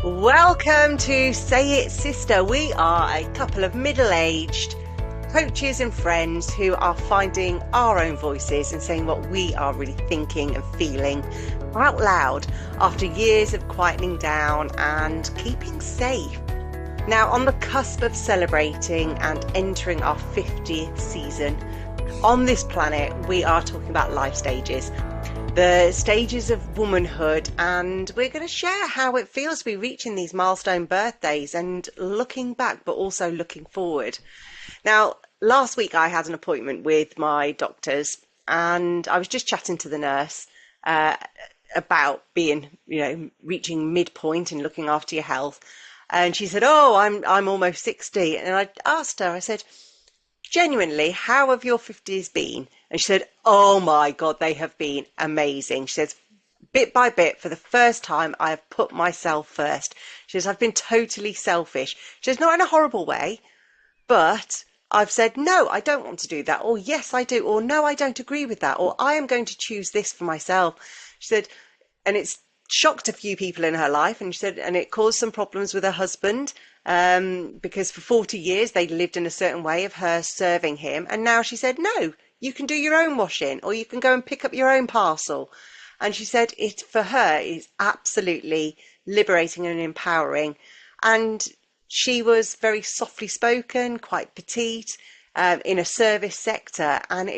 Welcome to Say It Sister. We are a couple of middle-aged coaches and friends who are finding our own voices and saying what we are really thinking and feeling out loud after years of quietening down and keeping safe. Now, on the cusp of celebrating and entering our 50th season, on this planet, we are talking about life stages. The stages of womanhood, and we're going to share how it feels to be reaching these milestone birthdays and looking back, but also looking forward. Now, last week I had an appointment with my doctors, and I was just chatting to the nurse about being, reaching midpoint and looking after your health. And she said, "Oh, I'm almost 60." And I asked her, I said, "Genuinely, how have your 50s been?" And she said, "Oh my God, they have been amazing." She says, "Bit by bit, for the first time, I have put myself first." She says, "I've been totally selfish." She says, "Not in a horrible way, but I've said, no, I don't want to do that. Or yes, I do. Or no, I don't agree with that. Or I am going to choose this for myself." She said, and it's shocked a few people in her life. And she said, and it caused some problems with her husband. Because for 40 years they lived in a certain way of her serving him. And now she said, "No, you can do your own washing, or you can go and pick up your own parcel." And she said it for her is absolutely liberating and empowering. And she was very softly spoken, quite petite, in a service sector. And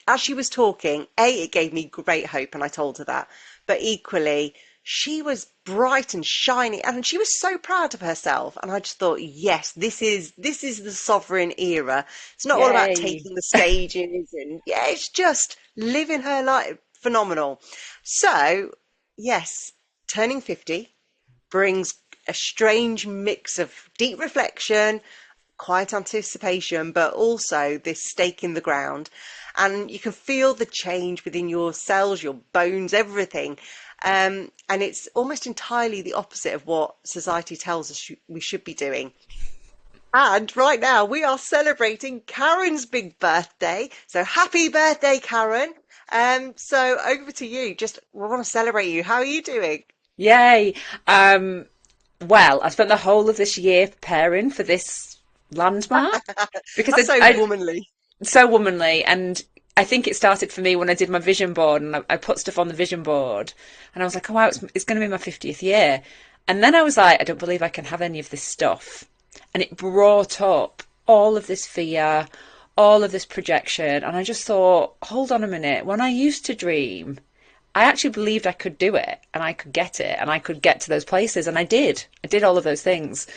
as she was talking, it gave me great hope, and I told her that. But equally, she was bright and shiny, and she was so proud of herself. And I just thought, yes, this is the sovereign era. It's not all about Yay. taking the stages, and yeah, it's just living her life. Phenomenal. So, yes, turning 50 brings a strange mix of deep reflection, quiet anticipation, but also this stake in the ground. And you can feel the change within your cells, your bones, everything. And it's almost entirely the opposite of what society tells us we should be doing. And right now we are celebrating Karen's big birthday. So happy birthday, Karen. So over to you. Just we want to celebrate you. How are you doing? Yay. Um, well, I spent the whole of this year preparing for this landmark because That's so womanly. so womanly. And I think it started for me when I did my vision board and I put stuff on the vision board and I was like, oh, wow, it's going to be my 50th year. And then I was like, I don't believe I can have any of this stuff. And it brought up all of this fear, all of this projection. And I just thought, hold on a minute. When I used to dream, I actually believed I could do it and I could get it and I could get to those places. And I did. I did all of those things.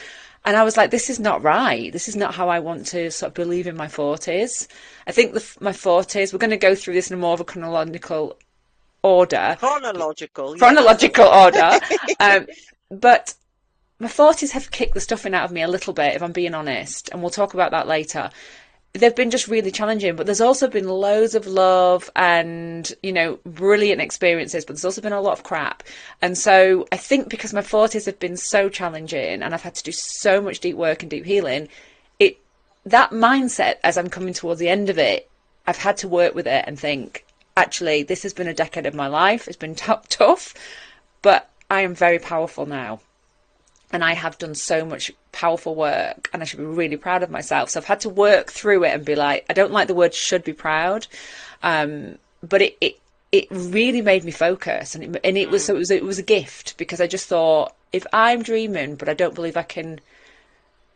And I was like, this is not right. This is not how I want to sort of believe in my 40s. I think my 40s, we're going to go through this in more of a order, Chronological, yes. chronological order. Um, but my 40s have kicked the stuffing out of me a little bit, if I'm being honest. And we'll talk about that later. They've been just really challenging, but there's also been loads of love and, brilliant experiences, but there's also been a lot of crap. And so I think because my 40s have been so challenging and I've had to do so much deep work and deep healing, that mindset as I'm coming towards the end of it, I've had to work with it and think, actually, this has been a decade of my life. It's been tough, but I am very powerful now. And I have done so much powerful work and I should be really proud of myself. So I've had to work through it and be like, I don't like the word should be proud. But it really made me focus and it was a gift because I just thought if I'm dreaming, but I don't believe I can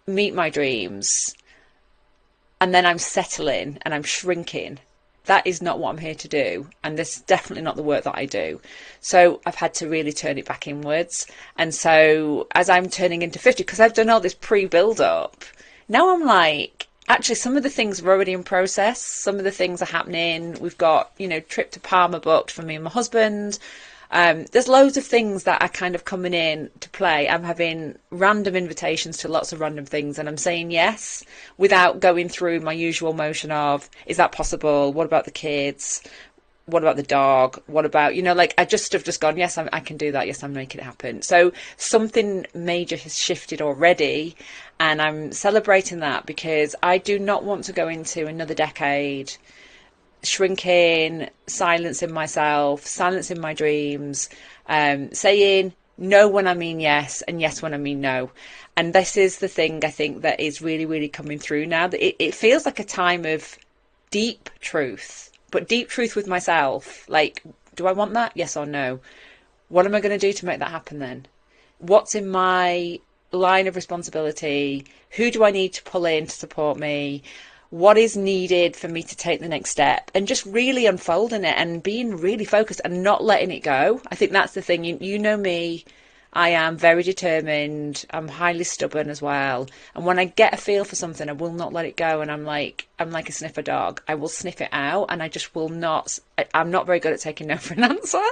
meet my dreams and then I'm settling and I'm shrinking, that is not what I'm here to do. And this is definitely not the work that I do. So I've had to really turn it back inwards. And so as I'm turning into 50, because I've done all this pre-build up, now I'm like, actually, some of the things are already in process. Some of the things are happening. We've got, trip to Palma booked for me and my husband. There's loads of things that are kind of coming in to play. I'm having random invitations to lots of random things and I'm saying yes without going through my usual motion of, is that possible? What about the kids? What about the dog? What about, I just have just gone, yes, I can do that. Yes, I'm making it happen. So something major has shifted already and I'm celebrating that because I do not want to go into another decade shrinking, silencing myself, silencing my dreams, saying no when I mean yes, and yes when I mean no. And this is the thing I think that is really, really coming through now. That it feels like a time of deep truth, but deep truth with myself. Like, do I want that? Yes or no? What am I going to do to make that happen then? What's in my line of responsibility? Who do I need to pull in to support me? What is needed for me to take the next step? And just really unfolding it and being really focused and not letting it go. I think that's the thing. You know me. I am very determined. I'm highly stubborn as well. And when I get a feel for something, I will not let it go. And I'm like a sniffer dog. I will sniff it out, and I just will not. I'm not very good at taking no for an answer.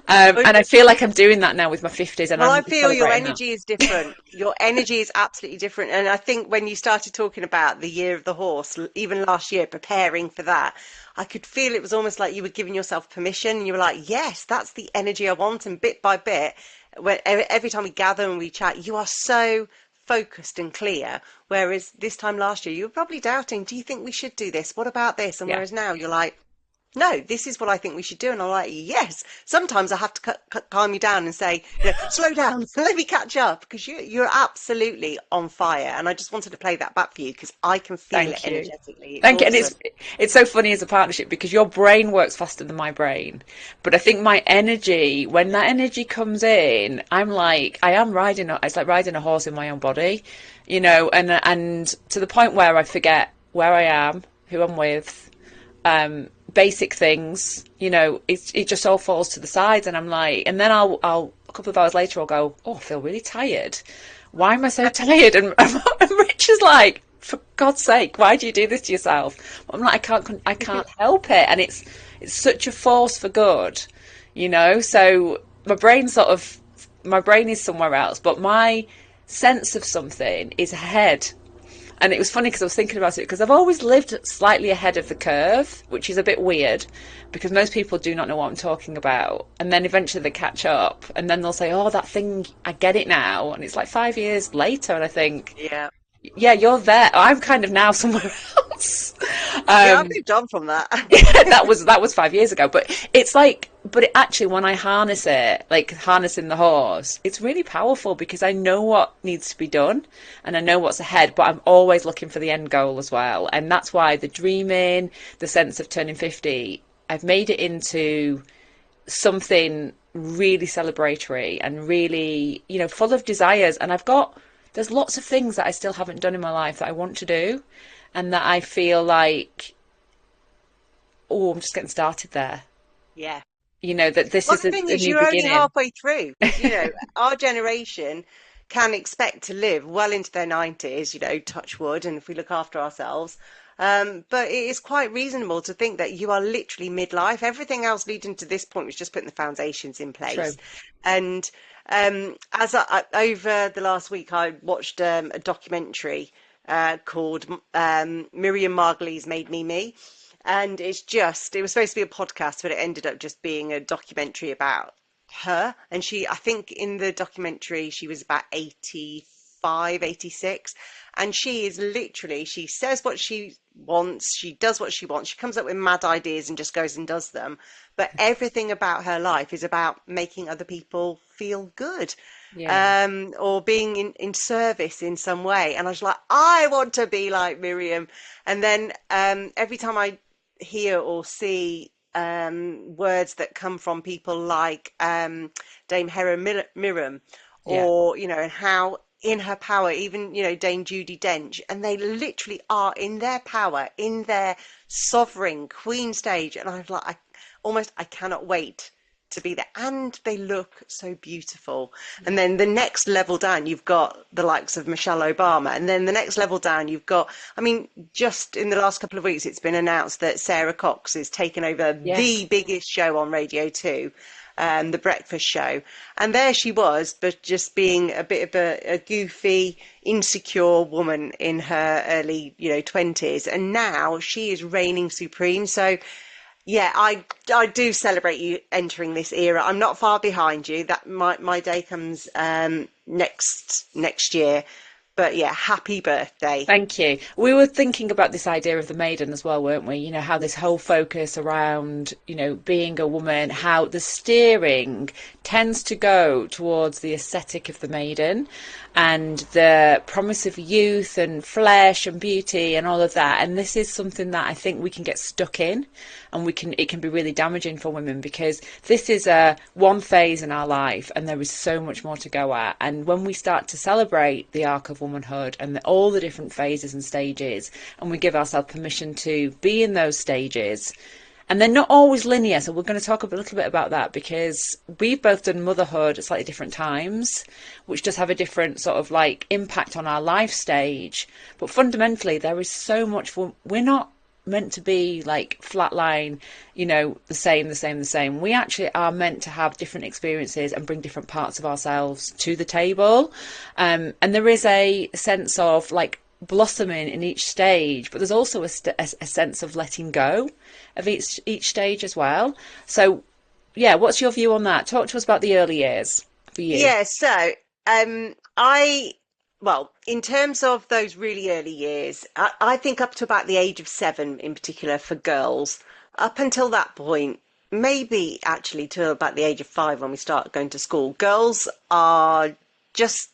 And I feel like I'm doing that now with my 50s, and Well, I'm I really feel your celebrating that. energy is different. Your energy is absolutely different. And I think when you started talking about the year of the horse, even last year, preparing for that, I could feel it was almost like you were giving yourself permission. And you were like, yes, that's the energy I want. And bit by bit, every time we gather and we chat, you are so focused and clear. Whereas this time last year, you were probably doubting, do you think we should do this? What about this? And Yeah. whereas now you're like, no, this is what I think we should do. And I'm like, yes. Sometimes I have to calm you down and say, slow down, let me catch up, because you're absolutely on fire. And I just wanted to play that back for you because I can feel it Thank you. energetically. It's Thank you. And awesome. it's so funny as a partnership because your brain works faster than my brain. But I think my energy, when that energy comes in, I'm like I am riding it's like riding a horse in my own body, and to the point where I forget where I am, who I'm with, basic things, it just all falls to the sides, and I'm like, and then I'll a couple of hours later I'll go, oh, I feel really tired. Why am I so tired? And Rich is like, for God's sake, why do you do this to yourself? I'm like, I can't help it, and it's such a force for good, So my brain is somewhere else, but my sense of something is ahead. And it was funny because I was thinking about it because I've always lived slightly ahead of the curve, which is a bit weird because most people do not know what I'm talking about. And then eventually they catch up and then they'll say, oh, that thing, I get it now. And it's like 5 years later. And I think, Yeah. yeah, you're there. I'm kind of now somewhere else. Yeah, I've Um, moved on from that. that was 5 years ago, but it's like, but it actually, when I harness it, like harnessing the horse, it's really powerful because I know what needs to be done and I know what's ahead, but I'm always looking for the end goal as well. And that's why the dreaming, the sense of turning 50, I've made it into something really celebratory and really, full of desires. And there's lots of things that I still haven't done in my life that I want to do and that I feel like, oh, I'm just getting started there. Yeah. That this Well, is the thing a is, new you're only beginning. halfway through because, our generation can expect to live well into their 90s, touch wood, and if we look after ourselves. But it is quite reasonable to think that you are literally midlife. Everything else leading to this point was just putting the foundations in place. True. And as over the last week, I watched a documentary called Miriam Margolyes Made Me Me. And it was supposed to be a podcast, but it ended up just being a documentary about her. And I think in the documentary, she was about 85, 86. And she says what she wants, she does what she wants, she comes up with mad ideas and just goes and does them. But everything about her life is about making other people feel good, Yeah. or being in service in some way. And I was like, I want to be like Miriam. And then every time I hear or see words that come from people like Dame Hera Miram, Yeah. or and how in her power, even Dame Judi Dench, and they literally are in their power, in their sovereign queen stage, and I'm like, I cannot wait to be there, and they look so beautiful. And Yeah. then the next level down, you've got the likes of Michelle Obama, and then the next level down, you've got, I mean, just in the last couple of weeks, it's been announced that Sarah Cox is taking over the Yes. biggest show on Radio 2, the breakfast show. And there she was, but just being a bit of a goofy, insecure woman in her early, 20s. And now she is reigning supreme. So yeah, I do celebrate you entering this era. I'm not far behind you. That my day comes next year. But yeah, happy birthday. Thank you. We were thinking about this idea of the maiden as well, weren't we? You know, how this whole focus around, you know, being a woman, how the steering tends to go towards the aesthetic of the maiden and the promise of youth and flesh and beauty and all of that. And this is something that I think we can get stuck in, and it can be really damaging for women, because this is a one phase in our life and there is so much more to go at. And when we start to celebrate the arc of womanhood and all the different phases and stages, and we give ourselves permission to be in those stages, and they're not always linear. So we're going to talk a little bit about that, because we've both done motherhood at slightly different times, which does have a different sort of like impact on our life stage. But fundamentally, there is so much. We're not meant to be like flatline, you know, the same. We actually are meant to have different experiences and bring different parts of ourselves to the table. And there is a sense of like blossoming in each stage, but there's also a sense of letting go of each stage as well. So yeah, what's your view on that? Talk to us about the early years for you. Yeah, so I well, in terms of those really early years, I think up to about the age of 7 in particular for girls, up until that point, maybe actually till about the age of 5 when we start going to school, girls are just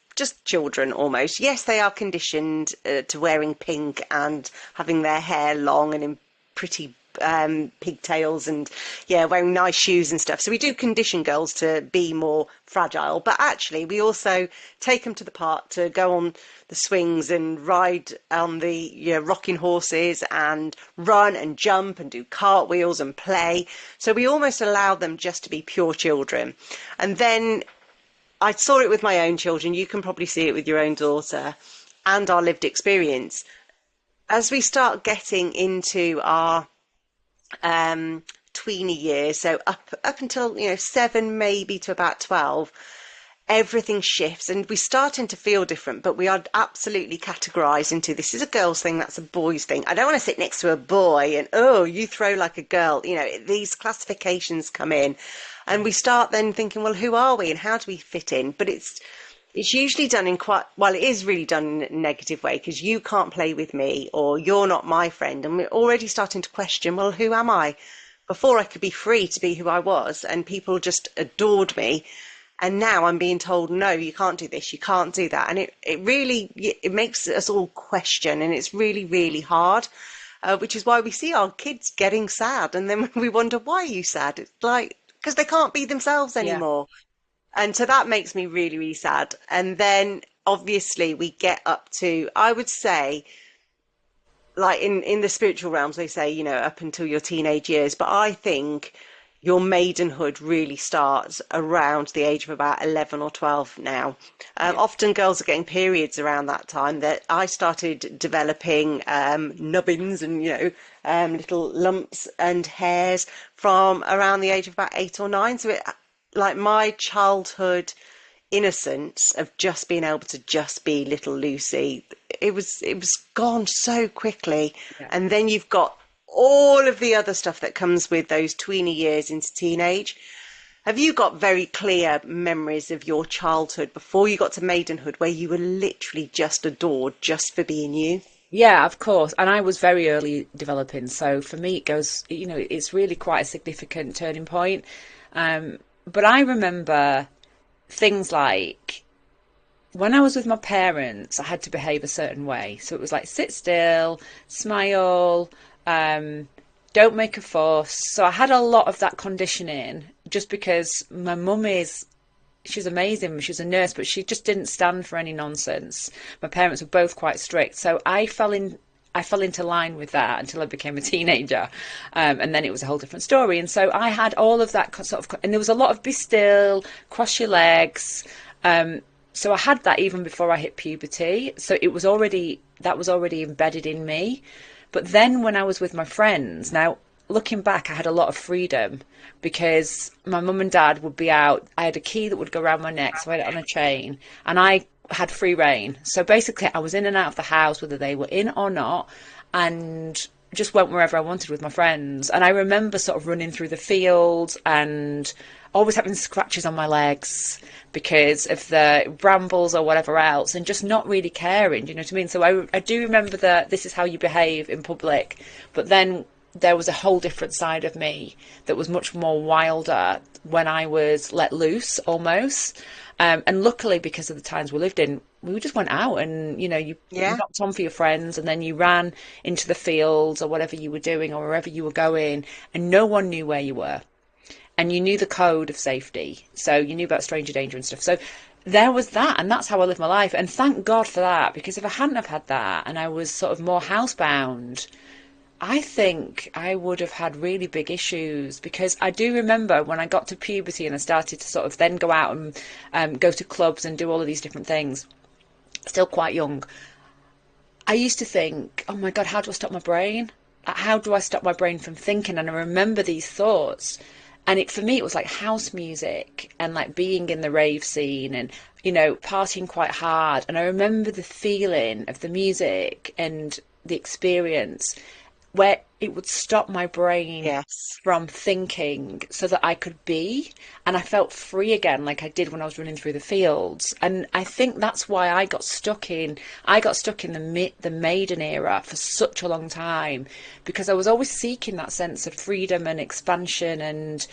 children almost. Yes, they are conditioned to wearing pink and having their hair long and in pretty pigtails, and yeah, wearing nice shoes and stuff. So we do condition girls to be more fragile, but actually we also take them to the park to go on the swings and ride on the, you know, rocking horses and run and jump and do cartwheels and play. So we almost allow them just to be pure children. And then I saw it with my own children. You can probably see it with your own daughter, and our lived experience. As we start getting into our tweeny years, so up until, you know, 7 maybe to about 12, everything shifts and we're starting to feel different, but we are absolutely categorized into this is a girl's thing, that's a boy's thing. I don't want to sit next to a boy and, oh, you throw like a girl. You know, these classifications come in, and we start then thinking, well, who are we and how do we fit in? But it's usually done in quite, well, it is really done in a negative way, because you can't play with me or you're not my friend. And we're already starting to question, well, who am I? Before I could be free to be who I was and people just adored me. And now I'm being told, no, you can't do this, you can't do that. And it really, it makes us all question, and it's really, really hard, which is why we see our kids getting sad. And then we wonder, why are you sad? It's like, because they can't be themselves Yeah. anymore. And so that makes me really, really sad. And then obviously we get up to, I would say, like in the spiritual realms, they say, you know, up until your teenage years. But I think your maidenhood really starts around the age of about 11 or 12 now. Yeah. Often girls are getting periods around that time. That I started developing nubbins and, you know, little lumps and hairs from around the age of about 8 or 9. So like my childhood innocence of just being able to just be little Lucy, it was gone so quickly. Yeah. And then you've got all of the other stuff that comes with those tweeny years into teenage. Have you got very clear memories of your childhood before you got to maidenhood where you were literally just adored just for being you? Yeah, of course. And I was very early developing. So for me, it goes, you know, it's really quite a significant turning point. But I remember things like when I was with my parents, I had to behave a certain way. So it was like sit still, smile, don't make a fuss. So I had a lot of that conditioning just because my mum she's amazing. She's a nurse, but she just didn't stand for any nonsense. My parents were both quite strict. So I fell into line with that until I became a teenager. And then it was a whole different story. And so I had all of that sort of, and there was a lot of be still, cross your legs. So I had that even before I hit puberty. So that was already embedded in me. But then when I was with my friends, now looking back, I had a lot of freedom because my mum and dad would be out. I had a key that would go around my neck, so I had it on a chain, and I had free reign. So basically I was in and out of the house, whether they were in or not, and just went wherever I wanted with my friends. And I remember sort of running through the fields and always having scratches on my legs because of the brambles or whatever else, and just not really caring. Do you know what I mean? So I do remember that this is how you behave in public, but then there was a whole different side of me that was much more wilder when I was let loose almost. And luckily, because of the times we lived in, we just went out and, you Yeah. knocked on for your friends and then you ran into the fields or whatever you were doing or wherever you were going, and no one knew where you were. And you knew the code of safety. So you knew about stranger danger and stuff. So there was that. And that's how I lived my life. And thank God for that, because if I hadn't have had that and I was sort of more housebound, I think I would have had really big issues, because I do remember when I got to puberty and I started to sort of then go out and go to clubs and do all of these different things, still quite young. I used to think, oh my God, how do I stop my brain? How do I stop my brain from thinking? And I remember these thoughts. And for me, it was like house music and like being in the rave scene and, partying quite hard. And I remember the feeling of the music and the experience where it would stop my brain Yes. from thinking so that I could be, and I felt free again like I did when I was running through the fields. And I think that's why I got stuck in the maiden era for such a long time, because I was always seeking that sense of freedom and expansion and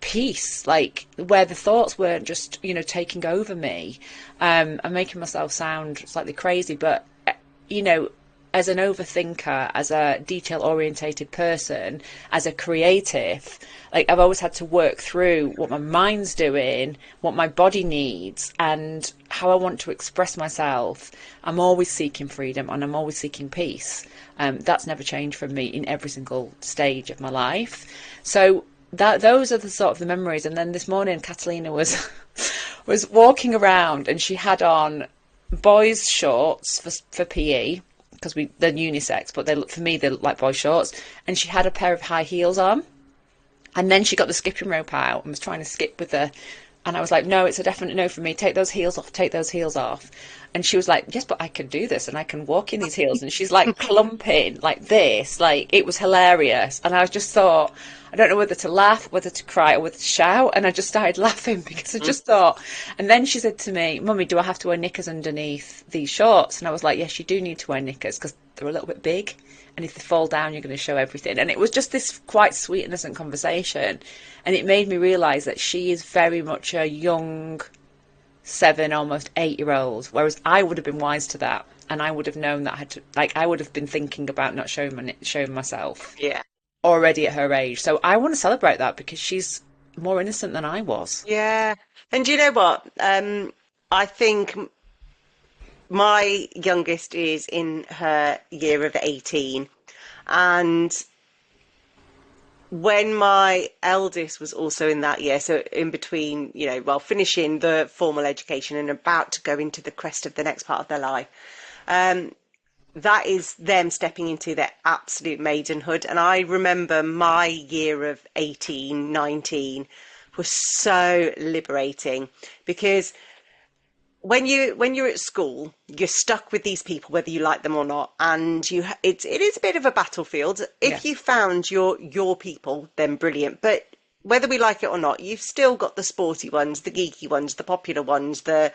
peace, like where the thoughts weren't just taking over me. I'm making myself sound slightly crazy, but you know as an overthinker, as a detail orientated person, as a creative, like I've always had to work through what my mind's doing, what my body needs, and how I want to express myself. I'm always seeking freedom and I'm always seeking peace. That's never changed from me in every single stage of my life. So those are the sort of the memories. And then this morning, Catalina was was walking around and she had on boys' shorts for PE, because they're unisex, but for me they look like boy shorts. And she had a pair of high heels on, and then she got the skipping rope out and was trying to skip with her. And I was like, no, it's a definite no for me. Take those heels off. Take those heels off. And she was like, yes, but I can do this and I can walk in these heels. And she's like clumping like this. Like, it was hilarious. And I just thought, I don't know whether to laugh, whether to cry, or whether to shout. And I just started laughing because I just thought. And then she said to me, Mummy, do I have to wear knickers underneath these shorts? And I was like, yes, you do need to wear knickers because they're a little bit big. And if they fall down, you're going to show everything. And it was just this quite sweet, innocent conversation. And it made me realise that she is very much a young 7, almost 8-year-old, whereas I would have been wise to that. And I would have known that I would have been thinking about not showing myself Yeah. already at her age. So I want to celebrate that because she's more innocent than I was. Yeah. And you know what? I think my youngest is in her year of 18. And when my eldest was also in that year, so in between, finishing the formal education and about to go into the crest of the next part of their life, um, that is them stepping into their absolute maidenhood. And I remember my year of 18, 19 was so liberating, because when you're at school, you're stuck with these people whether you like them or not, and it is a bit of a battlefield. Yeah, If you found your people, then brilliant. But whether we like it or not, you've still got the sporty ones, the geeky ones, the popular ones, the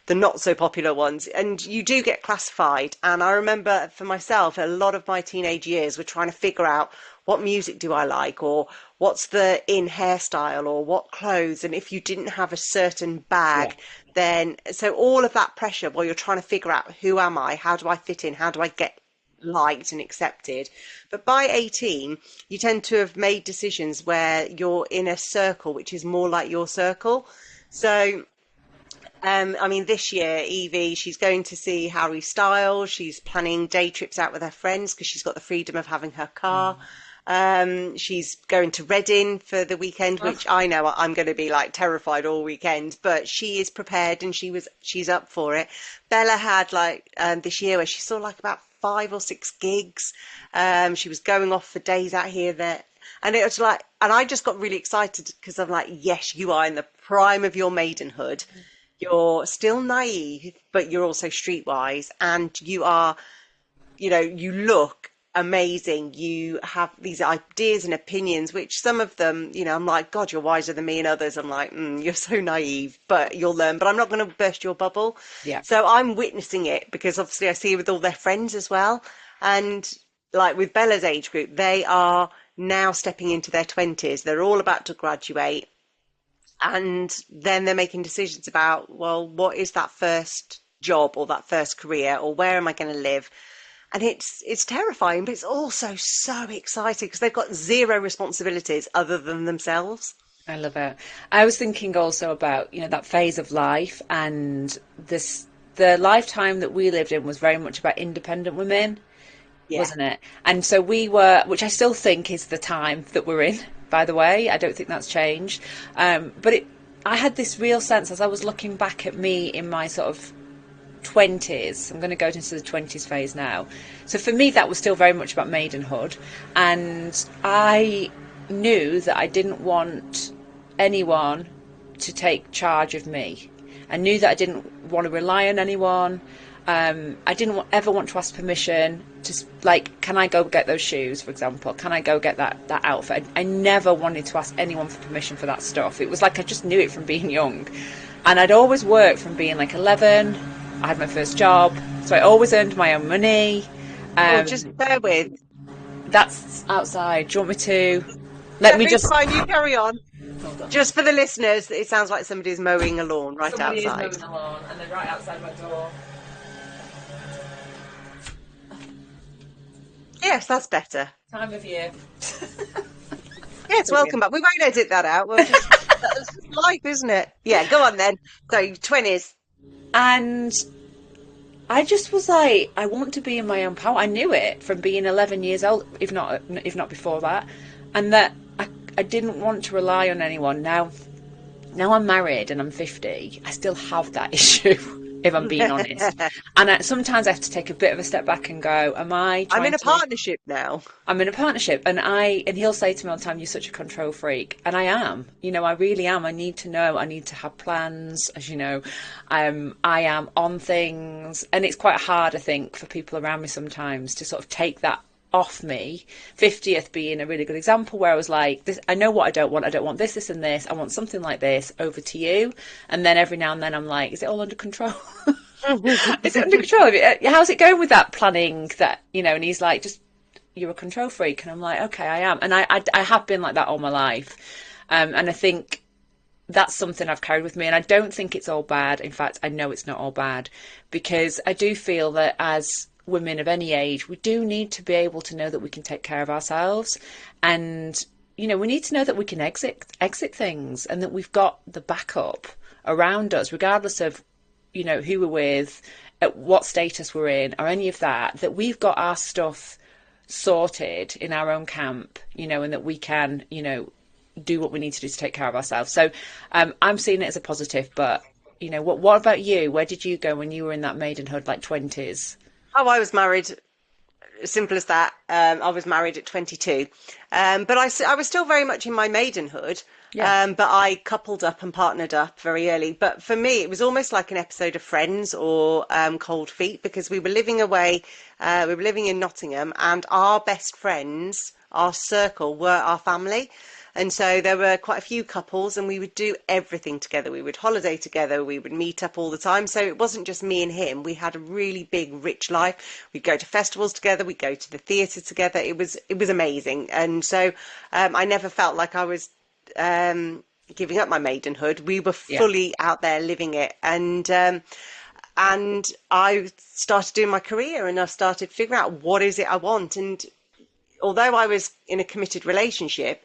not so popular ones, and you do get classified. And I remember for myself, a lot of my teenage years were trying to figure out what music do I like, or what's the in hairstyle, or what clothes. And if you didn't have a certain yeah, bag, then so all of that pressure while you're trying to figure out, who am I, how do I fit in, how do I get liked and accepted. But by 18, you tend to have made decisions where you're in a circle which is more like your circle. So I mean, this year, Evie, she's going to see Harry Styles. She's planning day trips out with her friends because she's got the freedom of having her car. She's going to Reading for the weekend, which I know I'm going to be like terrified all weekend, but she is prepared and she's up for it. Bella had like this year where she saw like about 5 or 6 gigs. She was going off for days out here, there. And it was like, and I just got really excited because I'm like, yes, you are in the prime of your maidenhood. You're still naive, but you're also streetwise, and you are, you look amazing. You have these ideas and opinions, which some of them, I'm like, God, you're wiser than me, and others, I'm like, you're so naive, but you'll learn. But I'm not going to burst your bubble. Yeah, So I'm witnessing it because obviously I see it with all their friends as well. And like with Bella's age group, they are now stepping into their 20s. They're all about to graduate. And then they're making decisions about, well, what is that first job or that first career, or where am I going to live? And it's terrifying, but it's also so exciting because they've got zero responsibilities other than themselves. I love it. I was thinking also about, that phase of life, and the lifetime that we lived in was very much about independent women, Yeah. wasn't it? And so we were, which I still think is the time that we're in, by the way. I don't think that's changed. But I had this real sense as I was looking back at me in my sort of 20s. I'm going to go into the 20s phase now. So for me, that was still very much about maidenhood. And I knew that I didn't want anyone to take charge of me. I knew that I didn't want to rely on anyone. I didn't ever want to ask permission to, like, can I go get those shoes, for example? Can I go get that outfit? I never wanted to ask anyone for permission for that stuff. It was like I just knew it from being young. And I'd always worked from being like 11. I had my first job, so I always earned my own money. Oh, just bear with. That's outside. Do you want me to? Yeah, Let me it's just. fine. You carry on. Hold on. Just for the listeners, it sounds like somebody's mowing a lawn right Somebody is outside. mowing the lawn, and they're right outside my door. Yes, that's better. Time of year. Yes, welcome back. We won't edit that out. We'll just that's just life, isn't it? Yeah, go on then. So 20s. And I just was like, I want to be in my own power. I knew it from being 11 years old, if not before that, and that I didn't want to rely on anyone. Now I'm married and I'm 50. I still have that issue, if I'm being honest. And sometimes I have to take a bit of a step back and go, am I I'm in trying a to? partnership now. I'm in a partnership, and he'll say to me all the time, "You're such a control freak," and I am. I really am. I need to know. I need to have plans. As you know, I am on things, and it's quite hard, I think, for people around me sometimes to sort of take that off me. 50th being a really good example, where I was like, this, I know what I don't want. I don't want this, this, and this. I want something like this. Over to you. And then every now and then I'm like, is it all under control? Is it under control? How's it going with that planning? That and he's like, just. You're a control freak, and I'm like, okay, I am, and I have been like that all my life, and I think that's something I've carried with me, and I don't think it's all bad. In fact, I know it's not all bad, because I do feel that as women of any age, we do need to be able to know that we can take care of ourselves, and we need to know that we can exit things, and that we've got the backup around us, regardless of who we're with, at what status we're in, or any of that. That we've got our stuff sorted in our own camp, and that we can, do what we need to do to take care of ourselves. So I'm seeing it as a positive. But what about you? Where did you go when you were in that maidenhood, like 20s? Oh, I was married. Simple as that. I was married at 22, but I was still very much in my maidenhood. Yeah. But I coupled up and partnered up very early. But for me, it was almost like an episode of Friends or Cold Feet, because we were living away. We were living in Nottingham, and our best friends, our circle, were our family. And so there were quite a few couples, and we would do everything together. We would holiday together. We would meet up all the time. So it wasn't just me and him. We had a really big, rich life. We'd go to festivals together. We'd go to the theatre together. It was amazing. And so I never felt like I was giving up my maidenhood. We were fully out there living it. And I started doing my career, and I started figuring out what is it I want. And although I was in a committed relationship,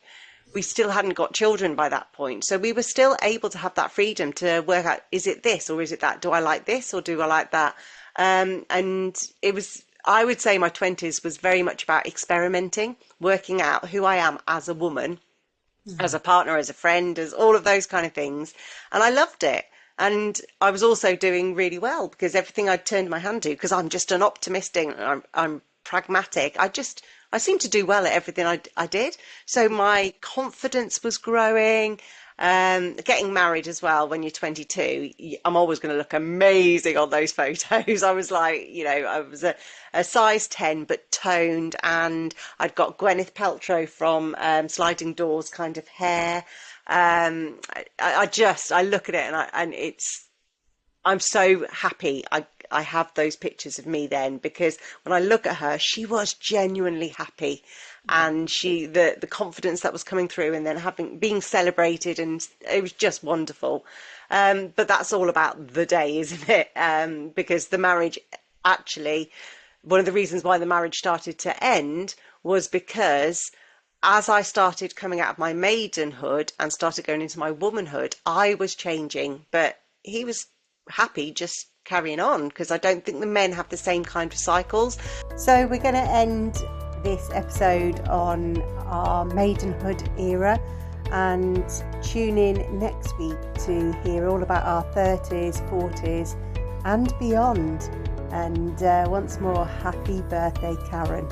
we still hadn't got children by that point. So we were still able to have that freedom to work out, is it this or is it that? Do I like this or do I like that? And it was, I would say my 20s was very much about experimenting, working out who I am as a woman, as a partner, as a friend, as all of those kind of things. And I loved it. And I was also doing really well, because everything I'd turned my hand to, because I'm just an optimist and I'm pragmatic. I seemed to do well at everything I did. So my confidence was growing. Getting married as well when you're 22, I'm always going to look amazing on those photos. I was like, I was a size 10 but toned, and I'd got Gwyneth Paltrow from Sliding Doors kind of hair. I look at it, and I'm so happy I have those pictures of me then, because when I look at her, she was genuinely happy, and the confidence that was coming through, and then being celebrated, and it was just wonderful. But that's all about the day, isn't it? Because the marriage, actually, one of the reasons why the marriage started to end was because as I started coming out of my maidenhood and started going into my womanhood, I was changing, but he was happy just carrying on, because I don't think the men have the same kind of cycles. So we're going to end this episode on our maidenhood era, and tune in next week to hear all about our 30s, 40s and beyond. And once more, happy birthday, Karen.